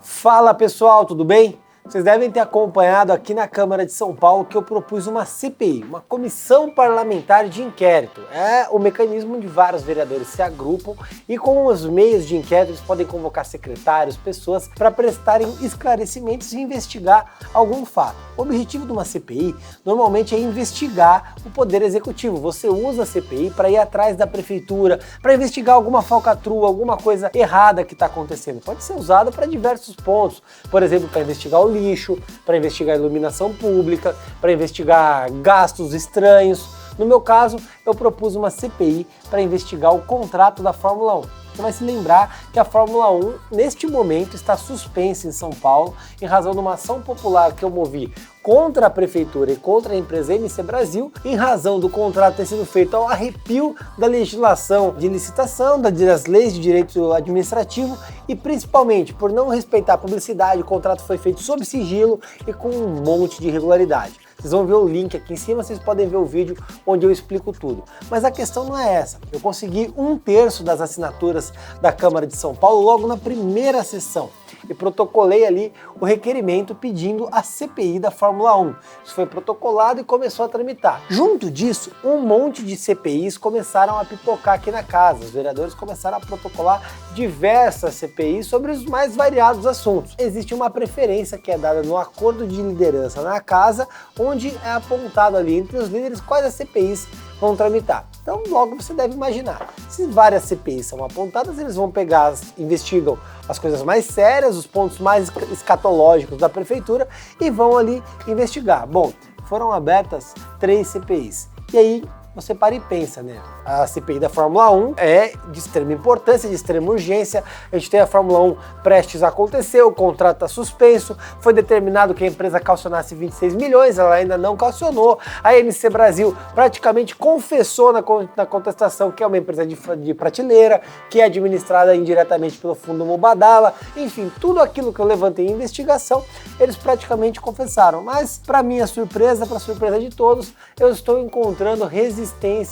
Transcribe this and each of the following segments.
Fala pessoal, tudo bem? Vocês devem ter acompanhado aqui na Câmara de São Paulo que eu propus uma CPI, uma Comissão Parlamentar de Inquérito. É o mecanismo onde vários vereadores se agrupam e com os meios de inquérito eles podem convocar secretários, pessoas para prestarem esclarecimentos e investigar algum fato. O objetivo de uma CPI normalmente é investigar o Poder Executivo. Você usa a CPI para ir atrás da prefeitura, para investigar alguma falcatrua, alguma coisa errada que está acontecendo. Pode ser usada para diversos pontos, por exemplo, para investigar o lixo, para investigar a iluminação pública, para investigar gastos estranhos. No meu caso, eu propus uma CPI para investigar o contrato da Fórmula 1. Você vai se lembrar que a Fórmula 1, neste momento, está suspensa em São Paulo em razão de uma ação popular que eu movi contra a prefeitura e contra a empresa MC Brasil, em razão do contrato ter sido feito ao arrepio da legislação de licitação, das leis de direito administrativo e principalmente por não respeitar a publicidade. O contrato foi feito sob sigilo e com um monte de irregularidade. Vocês vão ver o link aqui em cima, vocês podem ver o vídeo onde eu explico tudo. Mas a questão não é essa. Eu consegui 1/3 das assinaturas da Câmara de São Paulo logo na primeira sessão e protocolei ali o requerimento pedindo a CPI da Fórmula 1. Isso foi protocolado e começou a tramitar. Junto disso, um monte de CPIs começaram a pipocar aqui na casa. Os vereadores começaram a protocolar diversas CPIs sobre os mais variados assuntos. Existe uma preferência que é dada no acordo de liderança na casa, onde é apontado ali entre os líderes quais as CPIs vão tramitar. Então logo você deve imaginar, se várias CPIs são apontadas, eles vão pegar, investigam as coisas mais sérias, os pontos mais escatológicos da prefeitura e vão ali investigar. Bom, foram abertas 3 CPIs. E aí você para e pensa, né? A CPI da Fórmula 1 é de extrema importância, de extrema urgência. A gente tem a Fórmula 1 prestes a acontecer, o contrato está suspenso, foi determinado que a empresa calcionasse 26 milhões, ela ainda não calcionou. A MC Brasil praticamente confessou na contestação que é uma empresa de prateleira, que é administrada indiretamente pelo Fundo Mubadala. Enfim, tudo aquilo que eu levantei em investigação, eles praticamente confessaram. Mas, para minha surpresa, para surpresa de todos, eu estou encontrando resistência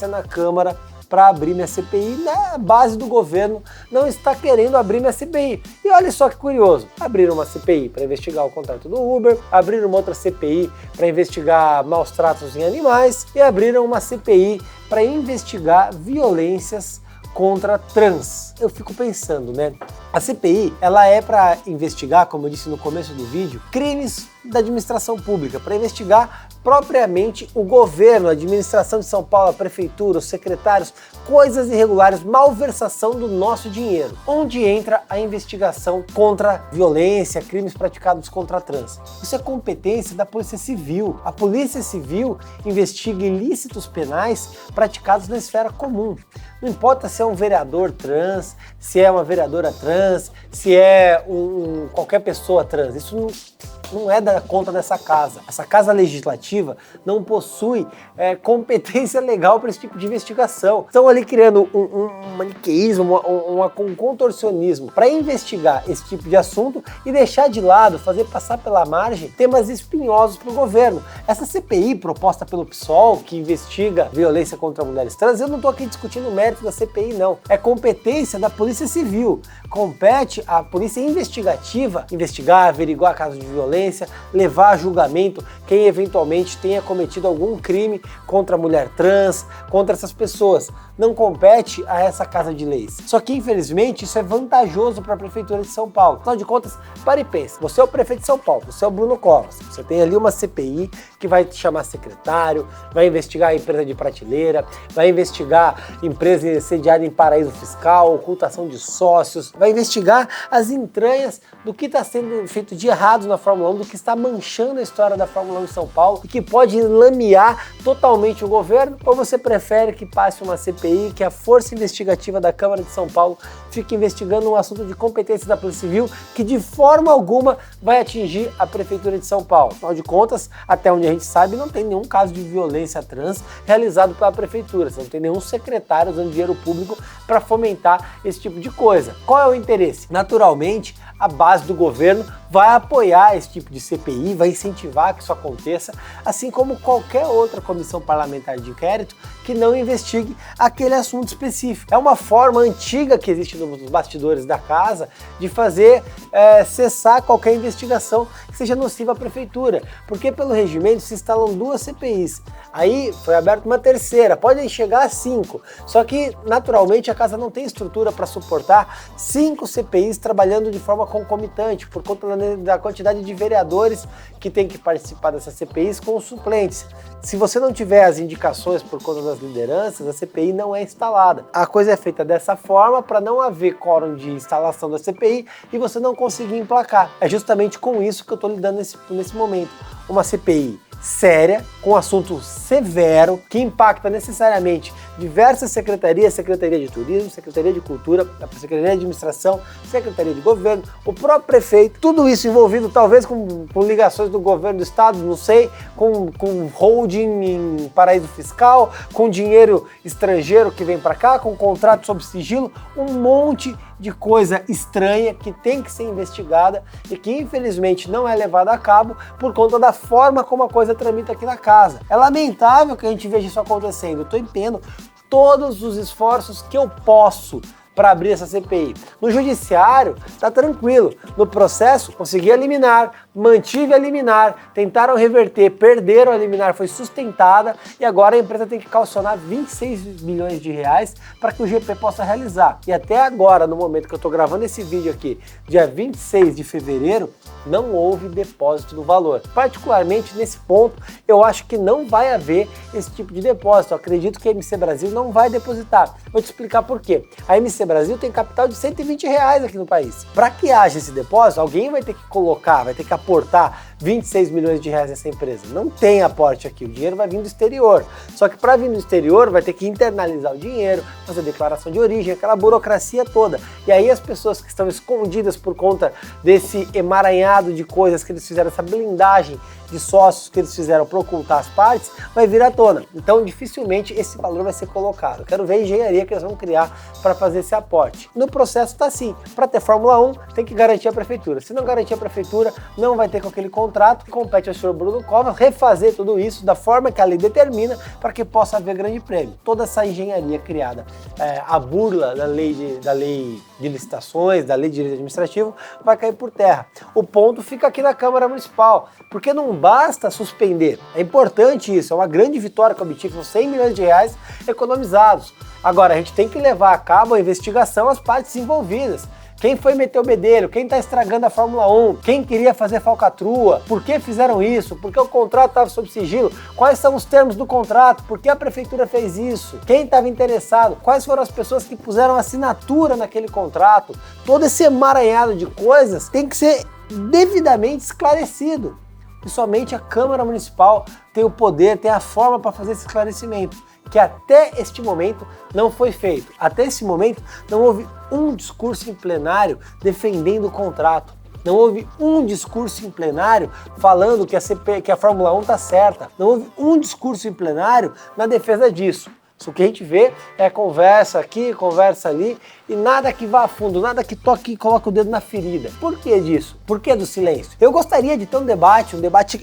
na Câmara para abrir minha CPI. Na base do governo não está querendo abrir minha CPI. E olha só que curioso, abriram uma CPI para investigar o contrato do Uber, abriram uma outra CPI para investigar maus tratos em animais e abriram uma CPI para investigar violências contra trans. Eu fico pensando, né? A CPI, ela é para investigar, como eu disse no começo do vídeo, crimes da administração pública, para investigar propriamente o governo, a administração de São Paulo, a prefeitura, os secretários, coisas irregulares, malversação do nosso dinheiro. Onde entra a investigação contra violência, crimes praticados contra trans? Isso é competência da Polícia Civil. A Polícia Civil investiga ilícitos penais praticados na esfera comum. Não importa se é um vereador trans, se é uma vereadora trans, se é qualquer pessoa trans. Isso não é da conta dessa casa. Essa casa legislativa não possui competência legal para esse tipo de investigação. Estão ali criando um maniqueísmo, um contorcionismo para investigar esse tipo de assunto e deixar de lado, fazer passar pela margem temas espinhosos para o governo. Essa CPI proposta pelo PSOL, que investiga violência contra mulheres trans, eu não estou aqui discutindo o mérito da CPI, não. É competência da Polícia Civil. Compete à Polícia Investigativa investigar, averiguar casos de violência, levar a julgamento quem eventualmente tenha cometido algum crime contra a mulher trans, contra essas pessoas. Não compete a essa casa de leis. Só que, infelizmente, isso é vantajoso para a Prefeitura de São Paulo. Afinal de contas, pare e pense. Você é o prefeito de São Paulo, você é o Bruno Covas. Você tem ali uma CPI que vai te chamar secretário, vai investigar a empresa de prateleira, vai investigar empresa sediada em paraíso fiscal, ocultação de sócios, vai investigar as entranhas do que está sendo feito de errado na Fórmula 1, do que está manchando a história da Fórmula 1 em São Paulo e que pode lamear totalmente o governo. Ou você prefere que passe uma CPI, que a força investigativa da Câmara de São Paulo fique investigando um assunto de competência da Polícia Civil que de forma alguma vai atingir a Prefeitura de São Paulo? Afinal de contas, até onde a gente sabe, não tem nenhum caso de violência trans realizado pela Prefeitura. Você não tem nenhum secretário usando dinheiro público para fomentar esse tipo de coisa. Qual é o interesse? Naturalmente, a base do governo vai apoiar esse tipo de CPI, vai incentivar que isso aconteça, assim como qualquer outra comissão parlamentar de inquérito que não investigue aquele assunto específico. É uma forma antiga que existe nos bastidores da casa de fazer cessar qualquer investigação que seja nociva à prefeitura, porque pelo regimento se instalam 2 CPIs, aí foi aberta uma terceira, podem chegar a 5, só que naturalmente a casa não tem estrutura para suportar 5 CPIs trabalhando de forma concomitante, por conta da quantidade de vereadores que tem que participar dessas CPIs com os suplentes. Se você não tiver as indicações por conta das lideranças, a CPI não é instalada. A coisa é feita dessa forma para não haver quórum de instalação da CPI e você não conseguir emplacar. É justamente com isso que eu estou lidando nesse momento. Uma CPI séria, com assunto severo, que impacta necessariamente diversas secretarias, Secretaria de Turismo, Secretaria de Cultura, Secretaria de Administração, Secretaria de Governo, o próprio prefeito, tudo isso envolvido talvez com ligações do governo do estado, não sei, com holding em paraíso fiscal, com dinheiro estrangeiro que vem para cá, com contrato sob sigilo, um monte de coisa estranha que tem que ser investigada e que infelizmente não é levada a cabo por conta da forma como a coisa tramita aqui na casa. É lamentável que a gente veja isso acontecendo. Eu estou empenhando todos os esforços que eu posso para abrir essa CPI. No judiciário, tá tranquilo. No processo, consegui a liminar, mantive a liminar, tentaram reverter, perderam a liminar, foi sustentada e agora a empresa tem que calcionar 26 milhões de reais para que o GP possa realizar. E até agora, no momento que eu estou gravando esse vídeo aqui, dia 26 de fevereiro, não houve depósito do valor. Particularmente nesse ponto, eu acho que não vai haver esse tipo de depósito. Eu acredito que a MC Brasil não vai depositar. Vou te explicar por quê. A MC Brasil tem capital de 120 reais aqui no país. Para que haja esse depósito, alguém vai ter que colocar, vai ter que aportar 26 milhões de reais nessa empresa. Não tem aporte aqui, o dinheiro vai vir do exterior. Só que para vir do exterior vai ter que internalizar o dinheiro, fazer declaração de origem, aquela burocracia toda. E aí as pessoas que estão escondidas por conta desse emaranhado de coisas que eles fizeram, essa blindagem de sócios que eles fizeram para ocultar as partes, vai vir à tona. Então dificilmente esse valor vai ser colocado. Eu quero ver a engenharia que eles vão criar para fazer esse aporte. No processo está assim, para ter Fórmula 1 tem que garantir a prefeitura. Se não garantir a prefeitura, não vai ter com aquele contrato que compete ao senhor Bruno Covas refazer tudo isso da forma que a lei determina para que possa haver grande prêmio. Toda essa engenharia criada, a burla da lei de licitações, da lei de direito administrativo, vai cair por terra. O ponto fica aqui na Câmara Municipal, porque não basta suspender. É importante isso, é uma grande vitória que eu obtive, são 100 milhões de reais economizados. Agora, a gente tem que levar a cabo a investigação às partes envolvidas. Quem foi meter o bedelho? Quem está estragando a Fórmula 1? Quem queria fazer falcatrua? Por que fizeram isso? Por que o contrato estava sob sigilo? Quais são os termos do contrato? Por que a prefeitura fez isso? Quem estava interessado? Quais foram as pessoas que puseram assinatura naquele contrato? Todo esse emaranhado de coisas tem que ser devidamente esclarecido. E somente a Câmara Municipal tem o poder, tem a forma para fazer esse esclarecimento, que até este momento não foi feito. Até esse momento não houve um discurso em plenário defendendo o contrato. Não houve um discurso em plenário falando que a Fórmula 1 está certa. Não houve um discurso em plenário na defesa disso. O que a gente vê é conversa aqui, conversa ali e nada que vá a fundo, nada que toque e coloque o dedo na ferida. Por que disso? Por que do silêncio? Eu gostaria de ter um debate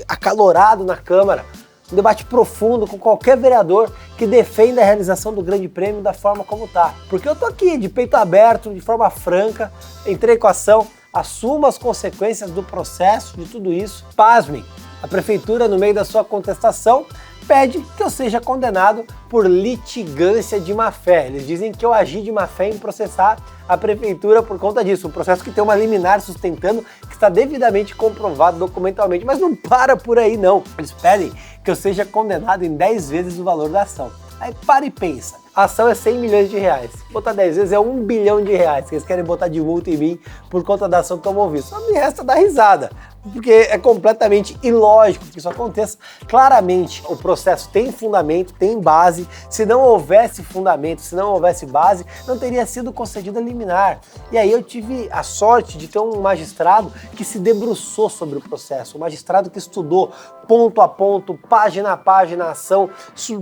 acalorado na Câmara, um debate profundo com qualquer vereador que defenda a realização do Grande Prêmio da forma como está. Porque eu tô aqui de peito aberto, de forma franca, entrei com a ação, assumo as consequências do processo, de tudo isso. Pasmem, a prefeitura, no meio da sua contestação, pede que eu seja condenado por litigância de má-fé. Eles dizem que eu agi de má-fé em processar a prefeitura por conta disso. Um processo que tem uma liminar sustentando que está devidamente comprovado documentalmente. Mas não para por aí, não. Eles pedem que eu seja condenado em 10 vezes o valor da ação. Aí para e pensa. A ação é 100 milhões de reais. Botar 10 vezes é 1 bilhão de reais que eles querem botar de multa em mim por conta da ação que eu movi. Só me resta dar risada, porque é completamente ilógico que isso aconteça. Claramente, o processo tem fundamento, tem base. Se não houvesse fundamento, se não houvesse base, não teria sido concedida liminar. E aí eu tive a sorte de ter um magistrado que se debruçou sobre o processo, um magistrado que estudou ponto a ponto, página a página a ação,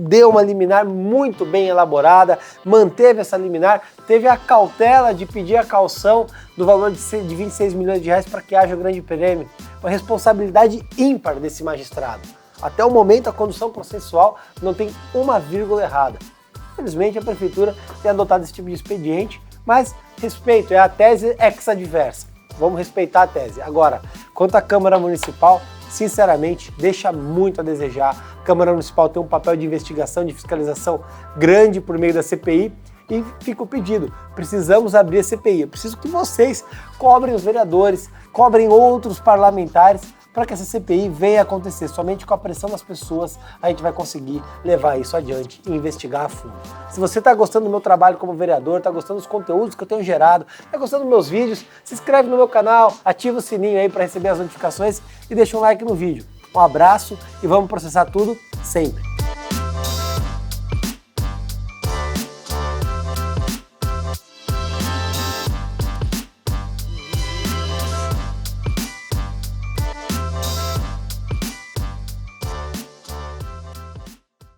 deu uma liminar muito bem elaborada, manteve essa liminar, teve a cautela de pedir a caução do valor de 26 milhões de reais para que haja o grande prêmio. Uma responsabilidade ímpar desse magistrado. Até o momento, a condução processual não tem uma vírgula errada. Infelizmente, a prefeitura tem adotado esse tipo de expediente, mas respeito, é a tese ex adversa. Vamos respeitar a tese. Agora, quanto à Câmara Municipal, sinceramente, deixa muito a desejar. A Câmara Municipal tem um papel de investigação, de fiscalização grande por meio da CPI e fica o pedido, precisamos abrir a CPI. Eu preciso que vocês cobrem os vereadores, cobrem outros parlamentares para que essa CPI venha acontecer. Somente com a pressão das pessoas a gente vai conseguir levar isso adiante e investigar a fundo. Se você está gostando do meu trabalho como vereador, está gostando dos conteúdos que eu tenho gerado, está gostando dos meus vídeos, se inscreve no meu canal, ativa o sininho aí para receber as notificações e deixa um like no vídeo. Um abraço e vamos processar tudo sempre.